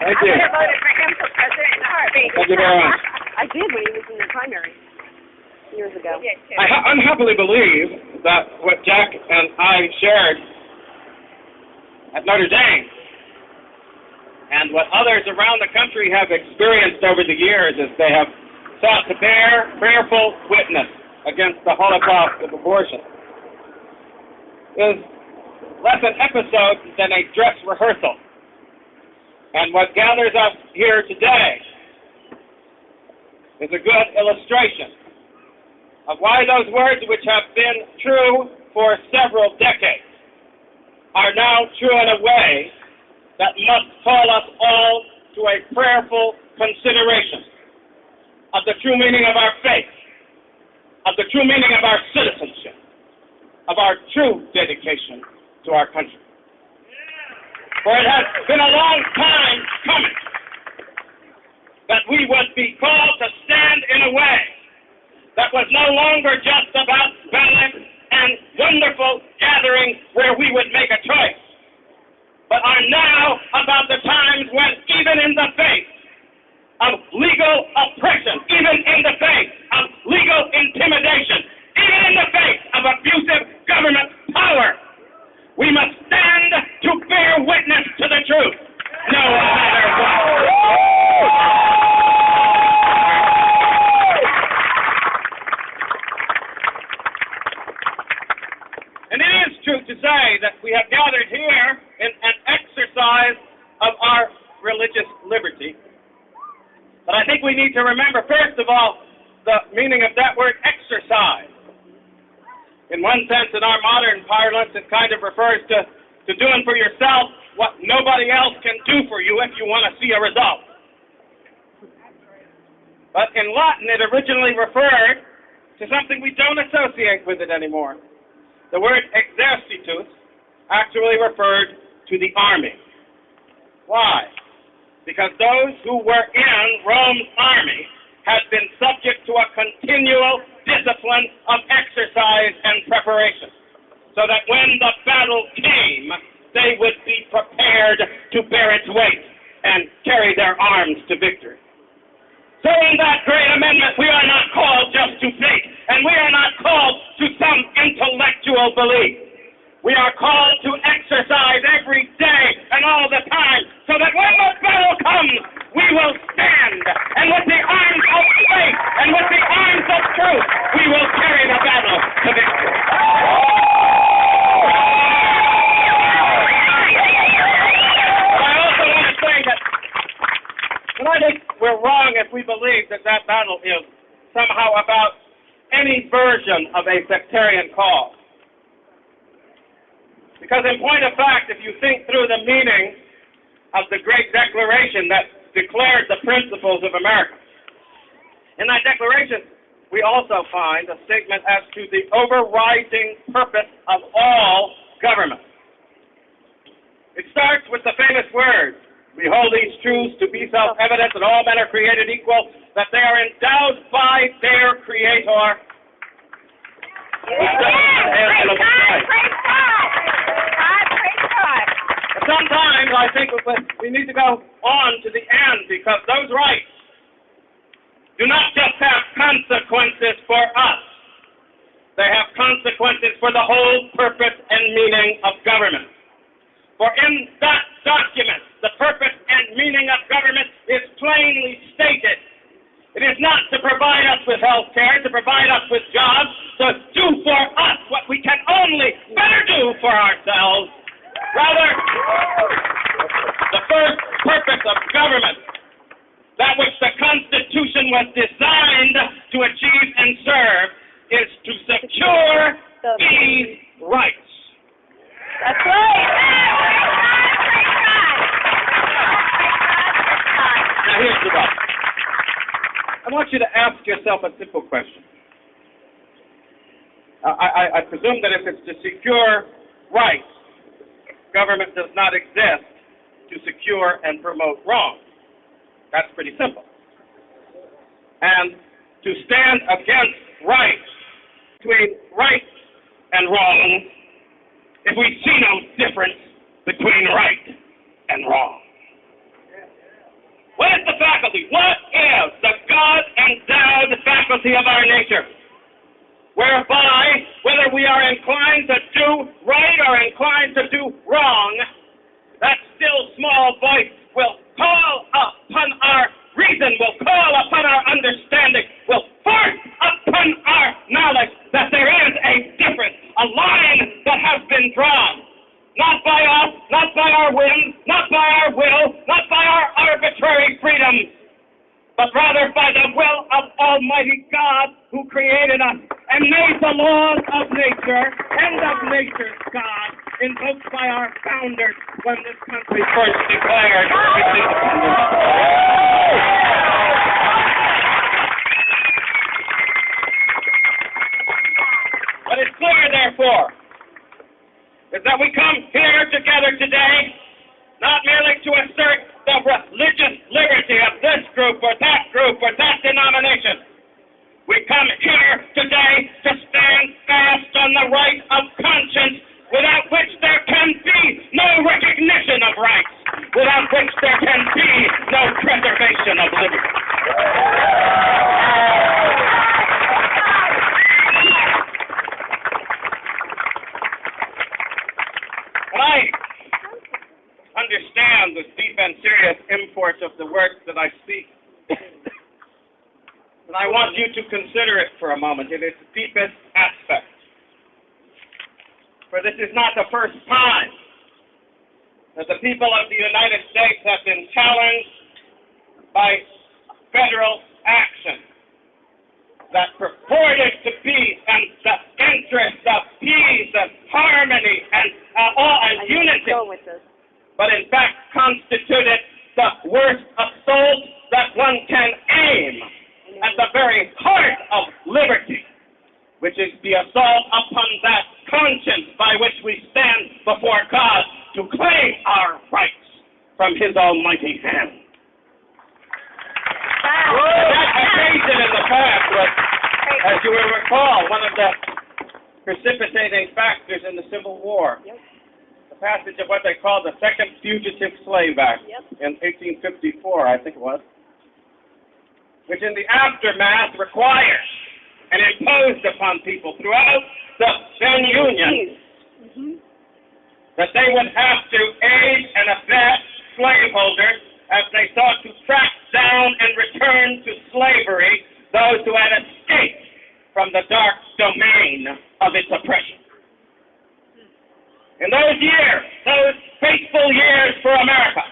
Thank I you. would have voted for him for president in a heartbeat. Thank you very much. I did when he was in the primary years ago. Yes, too. I unhappily believe that what Jack and I shared at Notre Dame and what others around the country have experienced over the years is they have sought to bear prayerful witness against the Holocaust of abortion is less an episode than a dress rehearsal. And what gathers us here today is a good illustration of why those words which have been true for several decades are now true in a way that must call us all to a prayerful consideration of the true meaning of our faith, of the true meaning of our citizenship, of our true dedication to our country. For it has been a long time coming that we would be called to stand in a way that was no longer just about ballots and wonderful gatherings where we would make a choice, but are now about the times when even in the face of legal oppression, even in the face of legal intimidation, even in the face of abusive government power, we must stand to bear witness to the truth, no matter what. And it is true to say that we have gathered here in an exercise of our religious liberty. But I think we need to remember, first of all, the meaning of that word exercise. In one sense, in our modern parlance, it kind of refers to doing for yourself what nobody else can do for you if you want to see a result. But in Latin, it originally referred to something we don't associate with it anymore. The word exercitus actually referred to the army. Why? Because those who were in Rome's army had been subject to a continual discipline of exercise and preparation, so that when the battle came, they would be prepared to bear its weight and carry their arms to victory. So in that great amendment, we are not called just to faith, and we are not called to some intellectual belief. We are called to exercise every day and all the time, so that when the battle comes, we will stand, and with the arms of faith and with the arms of truth, we will carry the battle to victory. But I also want to say that I think we're wrong if we believe that that battle is somehow about any version of a sectarian cause. Because in point of fact, if you think through the meaning of the great declaration that declared the principles of America, in that declaration, we also find a statement as to the overriding purpose of all government. It starts with the famous words, "We hold these truths to be self-evident that all men are created equal, that they are endowed by their Creator with sometimes I think we need to go on to the end, because those rights do not just have consequences for us. They have consequences for the whole purpose and meaning of government. For in that document, the purpose and meaning of government is plainly stated. It is not to provide us with health care, to provide us with jobs, to do for us what we can only better do for ourselves. Rather, the first purpose of government, that which the Constitution was designed to achieve and serve, is to secure these rights. That's right. Now here's the rub. I want you to ask yourself a simple question. I presume that if it's to secure rights, government does not exist to secure and promote wrong. That's pretty simple. And to stand against rights, between right and wrong, if we see no difference between right and wrong. What is the faculty? What is the God-endowed faculty of our nature? Whereby, whether we are inclined to do right or inclined to do wrong, that still small voice will call upon our reason, will call upon our understanding, will force upon our knowledge that there is a difference, a line that has been drawn. Not by us, not by our whim, not by our will, not by our arbitrary freedom, but rather by the will of Almighty God who created us and made the laws of nature and of nature's God, invoked by our founders when this country first declared its independence. What is clear, therefore, is that we come here together today not merely to assert the religious liberty of this group or that denomination. We come here today to stand fast on the right of conscience, without which there can be no recognition of rights, without which there can be no preservation of liberty. And I understand the deep and serious import of the words that I speak. And I want you to consider it for a moment in its deepest aspect. For this is not the first time that the people of the United States have been challenged by federal action that purported to be in the interest of peace and harmony and unity, but in fact constituted the worst assault that one can aim at the very heart of liberty, which is the assault upon that conscience by which we stand before God to claim our rights from His almighty hand. That occasion in the past was, as you will recall, one of the precipitating factors in the Civil War. Yep. The passage of what they called the Second Fugitive Slave Act in 1854, I think it was, which in the aftermath required and imposed upon people throughout the then Union that they would have to aid and abet slaveholders as they sought to track down and return to slavery those who had escaped from the dark domain of its oppression. In those years, those fateful years for America,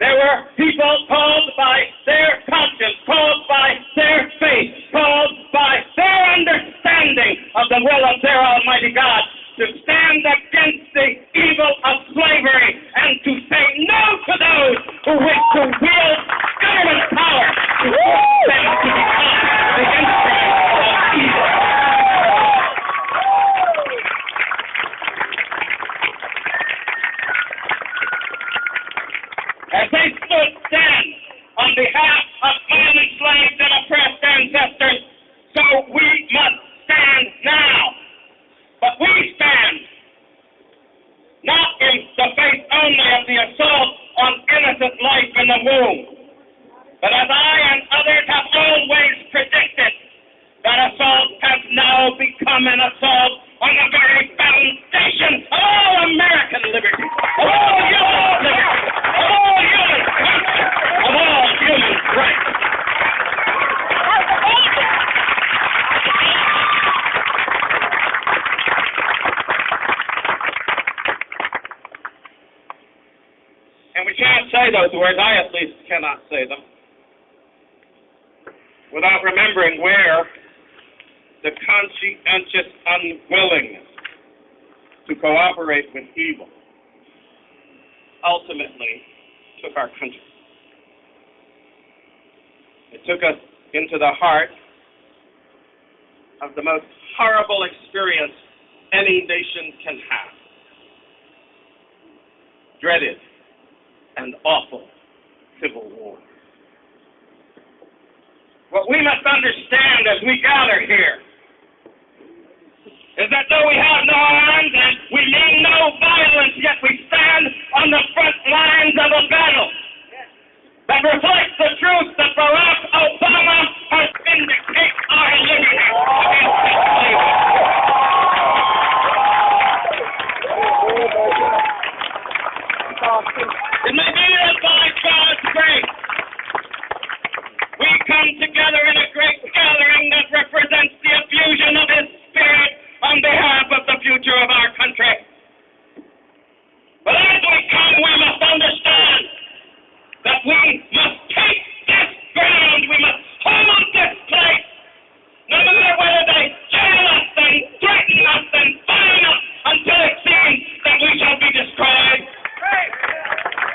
there were people called by their conscience, called by their faith, called by their understanding of the will of their Almighty God to stand against the evil of slavery and to say no to those who wish to wield government power to force them to become the instruments of evil. As they stood stand on behalf of enslaved and oppressed ancestors, so we must stand now. But we stand not in the face only of the assault on innocent life in the womb, but as I and others have always predicted, that assault has now become an assault on the very foundation of all American liberty, of all human liberty, of all human conscience, of all human rights. And we can't say those words, I at least cannot say them, without remembering where the conscientious unwillingness to cooperate with evil ultimately took our country. It took us into the heart of the most horrible experience any nation can have. Dreaded and awful civil war. What we must understand as we gather here is that though we have no arms and we mean no violence, yet we stand on the front lines of a battle. that reflects the truth that Barack Obama has vindicated our liberty against slavery. It may be that by God's grace, we come together in a great gathering that represents the effusion of His Spirit on behalf of the future of our country. But as we come, we must understand that we must take this ground, we must hold this place, no matter whether they jail us and threaten us and fine us until it seems that we shall be destroyed.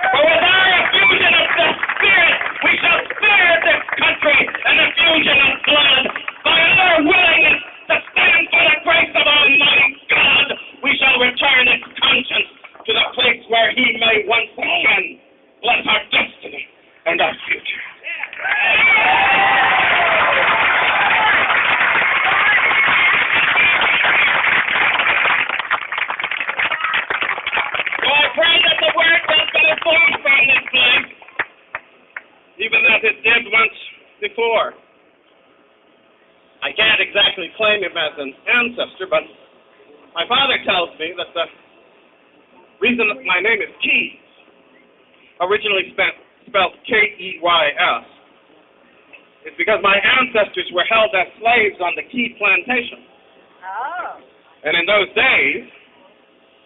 For with our effusion of the Spirit, we shall spare this country an effusion of blood. By our willingness to stand for the grace of Almighty God, we shall return its conscience to the place where He may once again bless our destiny and our future. So I pray that the word will go forth from this place, even as it did once before. I can't exactly claim him as an ancestor, but my father tells me that the reason that my name is Keys, originally spelled Keys, is because my ancestors were held as slaves on the Key plantation. Oh. And in those days,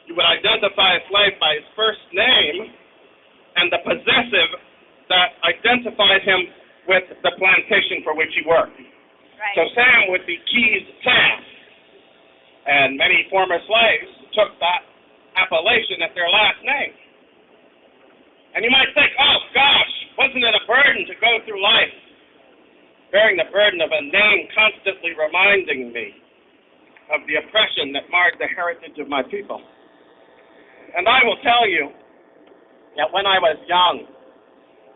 you would identify a slave by his first name and the possessive that identified him with the plantation for which he worked. Right. So Sam would be Keys Sam. And many former slaves took that appellation as their last name. And you might think, oh gosh, wasn't it a burden to go through life bearing the burden of a name constantly reminding me of the oppression that marred the heritage of my people? And I will tell you that when I was young,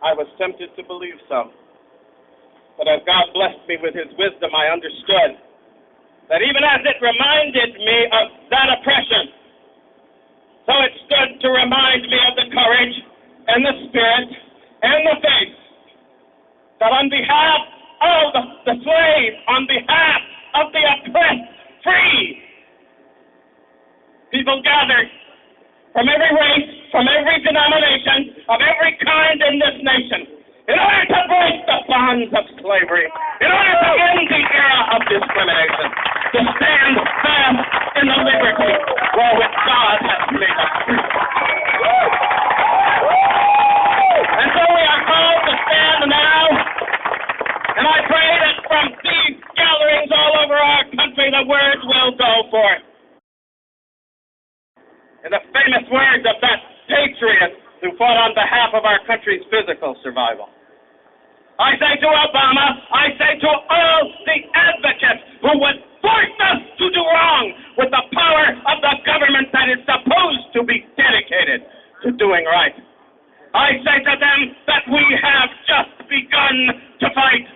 I was tempted to believe so. But as God blessed me with His wisdom, I understood that even as it reminded me of that oppression, so it stood to remind me of the courage and the spirit and the faith that on behalf of the slave, on behalf of the oppressed, free, people gathered from every race, from every denomination, of every kind in this nation, in order to break the bonds of slavery, in order to end the era of discrimination, to stand fast in the liberty wherewith God has made us free. And so we are called to stand now, and I pray that from these gatherings all over our country, the word will go forth. In the famous words of that patriot who fought on behalf of our country's physical survival. I say to Obama, I say to all the advocates who would force us to do wrong with the power of the government that is supposed to be dedicated to doing right. I say to them that we have just begun to fight.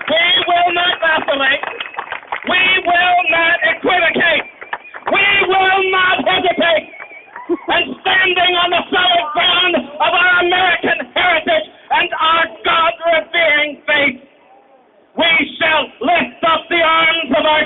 We will not vacillate. We will not equivocate. We will not hesitate. And standing on the solid ground of our American heritage and our God-revering faith, we shall lift up the arms of our